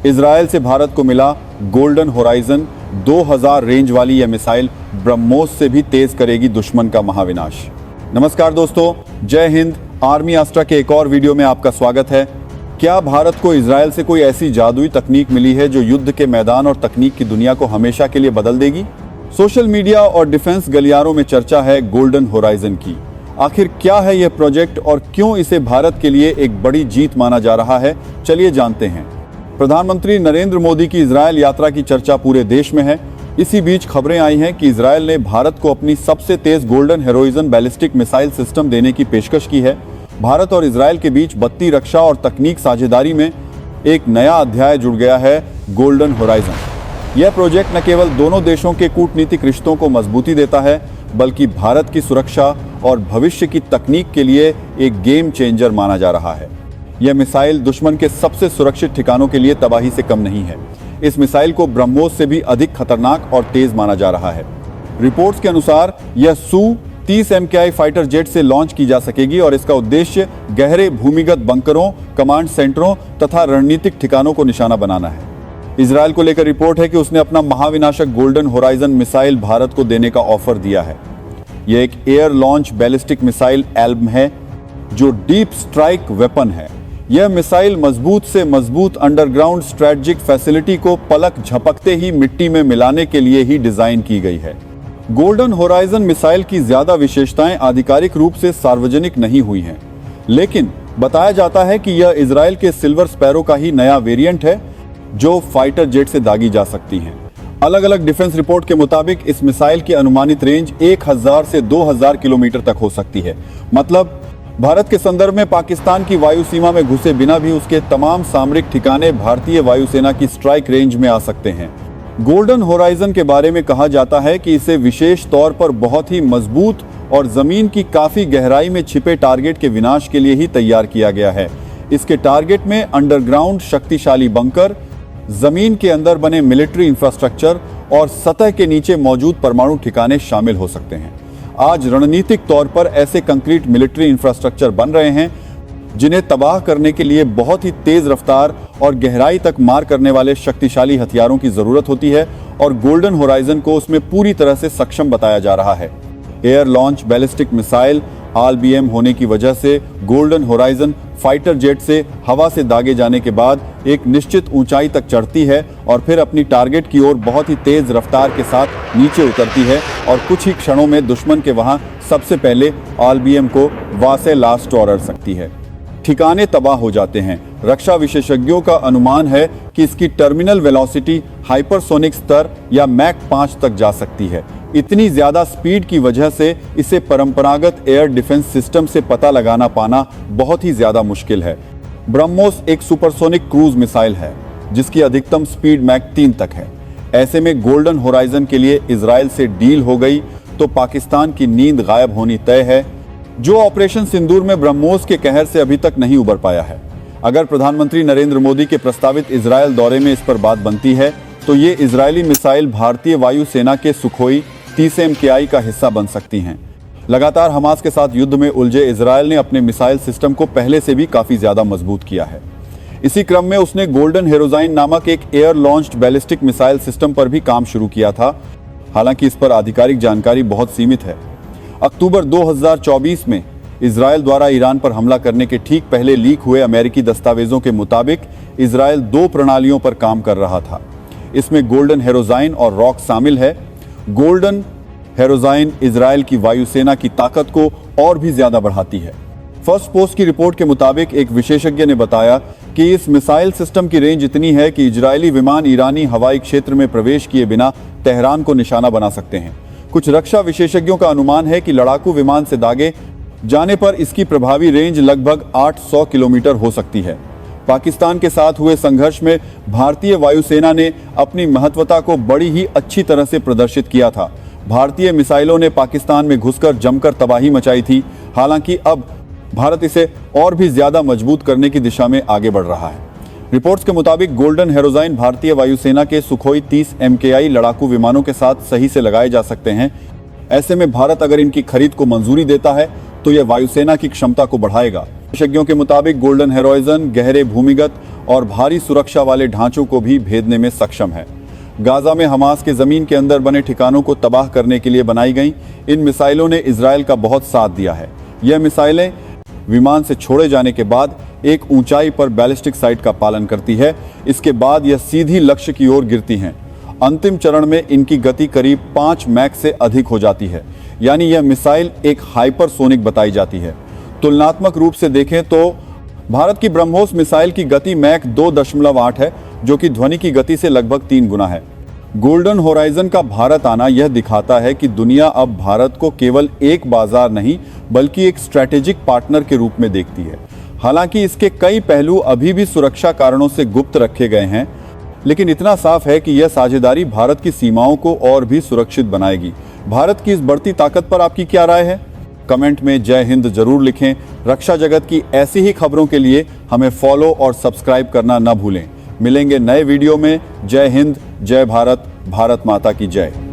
Israel से भारत को मिला गोल्डन होराइजन 2000 रेंज वाली यह मिसाइल ब्रह्मोस से भी तेज करेगी दुश्मन का महाविनाश। नमस्कार दोस्तों, जय हिंद। आर्मी आस्ट्रा के एक और वीडियो में आपका स्वागत है। क्या भारत को इजरायल से कोई ऐसी जादुई तकनीक मिली है जो युद्ध के मैदान और तकनीक की दुनिया को हमेशा के लिए बदल देगी? सोशल मीडिया और डिफेंस गलियारों में चर्चा है गोल्डन होराइजन की। आखिर क्या है यह प्रोजेक्ट और क्यों इसे भारत के लिए एक बड़ी जीत माना जा रहा है? चलिए जानते हैं। प्रधानमंत्री नरेंद्र मोदी की इजरायल यात्रा की चर्चा पूरे देश में है। इसी बीच खबरें आई हैं कि इजरायल ने भारत को अपनी सबसे तेज गोल्डन हेरोइजन बैलिस्टिक मिसाइल सिस्टम देने की पेशकश की है। भारत और इजरायल के बीच बत्ती रक्षा और तकनीक साझेदारी में एक नया अध्याय जुड़ गया है, गोल्डन होराइजन। यह प्रोजेक्ट न केवल दोनों देशों के कूटनीतिक रिश्तों को मजबूती देता है, बल्कि भारत की सुरक्षा और भविष्य की तकनीक के लिए एक गेम चेंजर माना जा रहा है। यह मिसाइल दुश्मन के सबसे सुरक्षित ठिकानों के लिए तबाही से कम नहीं है। इस मिसाइल को ब्रह्मोस से भी अधिक खतरनाक और तेज माना जा रहा है। रिपोर्ट्स के अनुसार यह Su-30 MKI फाइटर जेट से लॉन्च की जा सकेगी और इसका उद्देश्य गहरे भूमिगत बंकरों, कमांड सेंटरों तथा रणनीतिक ठिकानों को निशाना बनाना है। इजरायल को लेकर रिपोर्ट है कि उसने अपना महाविनाशक गोल्डन होराइजन मिसाइल भारत को देने का ऑफर दिया है। यह एक air launch ballistic missile Elm है जो डीप स्ट्राइक वेपन है। यह मिसाइल मजबूत से मजबूत अंडरग्राउंड स्ट्रेटेजिक फैसिलिटी को पलक झपकते ही मिट्टी में मिलाने के लिए ही डिजाइन की गई है। गोल्डन होराइजन मिसाइल की ज्यादा विशेषताएं आधिकारिक रूप से सार्वजनिक नहीं हुई हैं, लेकिन बताया जाता है कि यह इजरायल के सिल्वर स्पैरो का ही नया वेरिएंट है जो फाइटर जेट से दागी जा सकती हैं। अलग अलग डिफेंस रिपोर्ट के मुताबिक इस मिसाइल की अनुमानित रेंज 1000 से 2000 किलोमीटर तक हो सकती है। मतलब भारत के संदर्भ में पाकिस्तान की वायु सीमा में घुसे बिना भी उसके तमाम सामरिक ठिकाने भारतीय वायुसेना की स्ट्राइक रेंज में आ सकते हैं। गोल्डन होराइजन के बारे में कहा जाता है कि इसे विशेष तौर पर बहुत ही मजबूत और जमीन की काफी गहराई में छिपे टारगेट के विनाश के लिए ही तैयार किया गया है। इसके टारगेट में अंडरग्राउंड शक्तिशाली बंकर, जमीन के अंदर बने मिलिट्री इंफ्रास्ट्रक्चर और सतह के नीचे मौजूद परमाणु ठिकाने शामिल हो सकते हैं। आज रणनीतिक तौर पर ऐसे कंक्रीट मिलिट्री इंफ्रास्ट्रक्चर बन रहे हैं जिन्हें तबाह करने के लिए बहुत ही तेज रफ्तार और गहराई तक मार करने वाले शक्तिशाली हथियारों की जरूरत होती है और गोल्डन होराइजन को उसमें पूरी तरह से सक्षम बताया जा रहा है। Air launch ballistic missile RBM होने की वजह से गोल्डन होराइजन फाइटर जेट से हवा से दागे जाने के बाद एक निश्चित ऊंचाई तक चढ़ती है और फिर अपनी टारगेट की ओर बहुत ही तेज रफ्तार के साथ नीचे उतरती है और कुछ ही क्षणों में दुश्मन के वहां सबसे पहले RBM को वहां से लास्ट ऑर्डर सकती है। ठिकाने तबाह हो जाते हैं। रक्षा विशेषज्ञों का अनुमान है कि इसकी टर्मिनल वेलोसिटी हाइपरसोनिक स्तर या मैक 5 तक जा सकती है। इतनी ज्यादा स्पीड की वजह से इसे परंपरागत एयर डिफेंस सिस्टम से पता लगाना पाना बहुत ही ज्यादा मुश्किल है। ब्रह्मोस एक सुपरसोनिक क्रूज मिसाइल है जिसकी अधिकतम स्पीड मैक 3 तक है। ऐसे में गोल्डन होराइजन के लिए इजरायल से डील हो गई तो पाकिस्तान की नींद गायब होनी तय है, जो ऑपरेशन सिंदूर में ब्रह्मोस के कहर से अभी तक नहीं उबर पाया है। अगर प्रधानमंत्री नरेंद्र मोदी के प्रस्तावित इजरायल दौरे में इस पर बात बनती है तो ये इजरायली मिसाइल भारतीय वायुसेना के सुखोई 30 MKI का हिस्सा बन सकती हैं। लगातार हमास के साथ युद्ध में उलझे इजरायल ने अपने मिसाइल सिस्टम को पहले से भी काफी ज्यादा मजबूत किया है। इसी क्रम में उसने गोल्डन हेरोजाइन नामक एक air launched ballistic missile system पर भी काम शुरू किया था। हालांकि इस पर आधिकारिक जानकारी बहुत सीमित है। अक्टूबर 2024 में इजरायल द्वारा ईरान पर हमला करने के ठीक पहले लीक हुए अमेरिकी दस्तावेजों के मुताबिक इजरायल 2 प्रणालियों पर काम कर रहा था। इसमें गोल्डन हेरोजाइन और रॉक शामिल है। गोल्डन हेरोजाइन इजरायल की वायुसेना की ताकत को और भी ज्यादा बढ़ाती है। फर्स्ट पोस्ट की रिपोर्ट के मुताबिक एक विशेषज्ञ ने बताया कि इस मिसाइल सिस्टम की रेंज इतनी है कि इजरायली विमान ईरानी हवाई क्षेत्र में प्रवेश किए बिना तेहरान को निशाना बना सकते हैं। कुछ रक्षा विशेषज्ञों का अनुमान है कि लड़ाकू विमान से दागे जाने पर इसकी प्रभावी रेंज लगभग 800 किलोमीटर हो सकती है। पाकिस्तान के साथ हुए संघर्ष में भारतीय वायुसेना ने अपनी महत्वता को बड़ी ही अच्छी तरह से प्रदर्शित किया था। भारतीय मिसाइलों ने पाकिस्तान में घुसकर जमकर तबाही मचाई थी। हालांकि अब भारत इसे और भी ज्यादा मजबूत करने की दिशा में आगे बढ़ रहा है। रिपोर्ट्स के मुताबिक गोल्डन हेरोजाइन भारतीय वायुसेना के सुखोई 30 MKI लड़ाकू विमानों के साथ सही से लगाए जा सकते हैं। ऐसे में भारत अगर इनकी खरीद को मंजूरी देता है तो यह वायुसेना की क्षमता को बढ़ाएगा। विशेषज्ञों के मुताबिक गोल्डन हेरोइजन गहरे भूमिगत और भारी सुरक्षा वाले ढांचों को भी भेदने में सक्षम है। गाजा में हमास के जमीन के अंदर बने ठिकानों को तबाह करने के लिए बनाई गई इन मिसाइलों ने इजरायल का बहुत साथ दिया है। यह मिसाइलें विमान से छोड़े जाने के बाद एक ऊंचाई पर बैलिस्टिक साइट का पालन करती है। इसके बाद यह सीधी लक्ष्य की ओर गिरती हैं। अंतिम चरण में इनकी गति करीब 5 मैक से अधिक हो जाती है, यानी यह मिसाइल एक हाइपरसोनिक बताई जाती है। तुलनात्मक रूप से देखें तो भारत की ब्रह्मोस मिसाइल की गति मैक 2.8 है, जो कि ध्वनि की गति से लगभग 3 गुना है। गोल्डन होराइजन का भारत आना यह दिखाता है कि दुनिया अब भारत को केवल एक बाजार नहीं बल्कि एक स्ट्रैटेजिक पार्टनर के रूप में देखती है। हालांकि इसके कई पहलू अभी भी सुरक्षा कारणों से गुप्त रखे गए हैं, लेकिन इतना साफ है कि यह साझेदारी भारत की सीमाओं को और भी सुरक्षित बनाएगी। भारत की इस बढ़ती ताकत पर आपकी क्या राय है? कमेंट में जय हिंद जरूर लिखें। रक्षा जगत की ऐसी ही खबरों के लिए हमें फॉलो और सब्सक्राइब करना न भूलें। मिलेंगे नए वीडियो में। जय हिंद, जय भारत, भारत माता की जय।